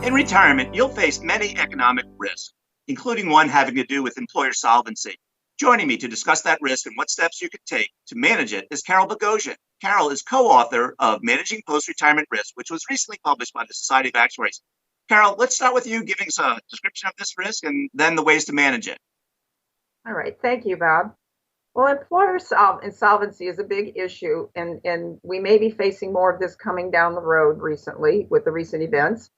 In retirement, you'll face many economic risks, including one having to do with employer solvency. Joining me to discuss that risk and what steps you could take to manage it is Carol Bogosian. Carol is co-author of Managing Post-Retirement Risk, which was recently published by the Society of Actuaries. Carol, let's start with you giving us a description of this risk and then the ways to manage it. All right. Thank you, Bob. Well, employer insolvency is a big issue, and we may be facing more of this coming down the road recently with the recent events.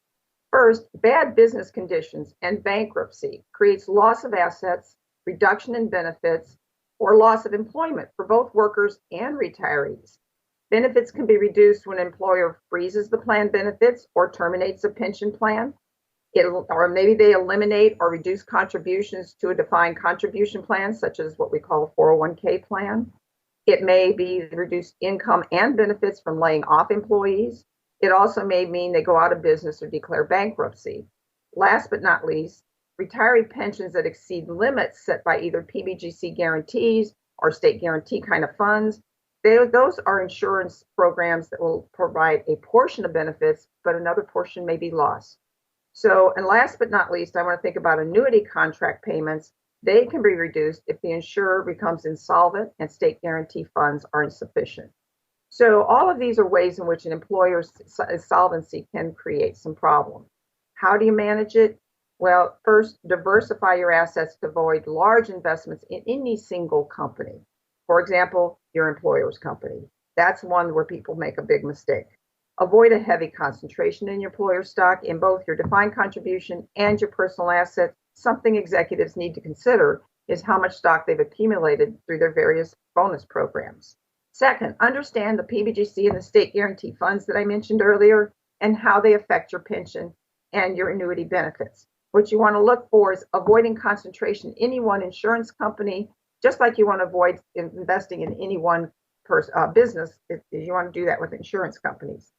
First, bad business conditions and bankruptcy creates loss of assets, reduction in benefits, or loss of employment for both workers and retirees. Benefits can be reduced when an employer freezes the plan benefits or terminates a pension plan. Or maybe they eliminate or reduce contributions to a defined contribution plan, such as what we call a 401k plan. It may be reduced income and benefits from laying off employees. It also may mean they go out of business or declare bankruptcy. Last but not least, retiree pensions that exceed limits set by either PBGC guarantees or state guarantee kind of funds, those are insurance programs that will provide a portion of benefits, but another portion may be lost. So, and last but not least, I want to think about annuity contract payments. They can be reduced if the insurer becomes insolvent and state guarantee funds are insufficient. So all of these are ways in which an employer's insolvency can create some problems. How do you manage it? Well, first, diversify your assets to avoid large investments in any single company. For example, your employer's company. That's one where people make a big mistake. Avoid a heavy concentration in your employer stock in both your defined contribution and your personal assets. Something executives need to consider is how much stock they've accumulated through their various bonus programs. Second, understand the PBGC and the state guarantee funds that I mentioned earlier and how they affect your pension and your annuity benefits. What you want to look for is avoiding concentration in any one insurance company, just like you want to avoid investing in any one business. You want to do that with insurance companies.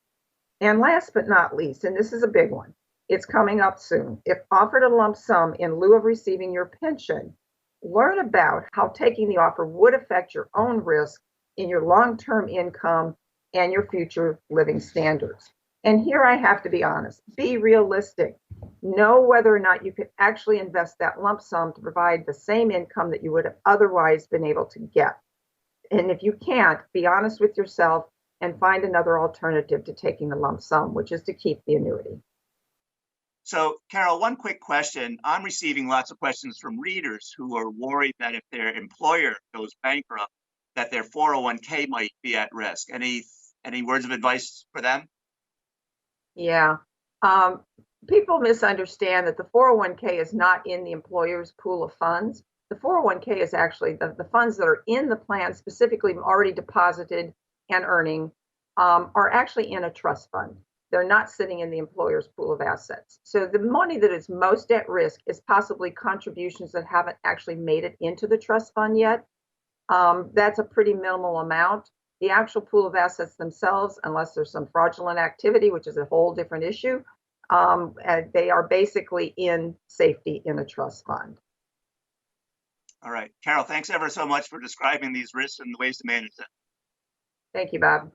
And last but not least, and this is a big one, it's coming up soon. If offered a lump sum in lieu of receiving your pension, learn about how taking the offer would affect your own risk in your long-term income and your future living standards. And here I have to be honest, be realistic. Know whether or not you could actually invest that lump sum to provide the same income that you would have otherwise been able to get. And if you can't, be honest with yourself and find another alternative to taking the lump sum, which is to keep the annuity. So, Carol, one quick question. I'm receiving lots of questions from readers who are worried that if their employer goes bankrupt, that their 401k might be at risk. Any words of advice for them? Yeah. People misunderstand that the 401k is not in the employer's pool of funds. The 401k is actually the funds that are in the plan, specifically already deposited and earning, are actually in a trust fund. They're not sitting in the employer's pool of assets. So the money that is most at risk is possibly contributions that haven't actually made it into the trust fund yet. That's a pretty minimal amount. The actual pool of assets themselves, unless there's some fraudulent activity, which is a whole different issue, they are basically in safety in a trust fund. All right. Carol, thanks ever so much for describing these risks and the ways to manage them. Thank you, Bob.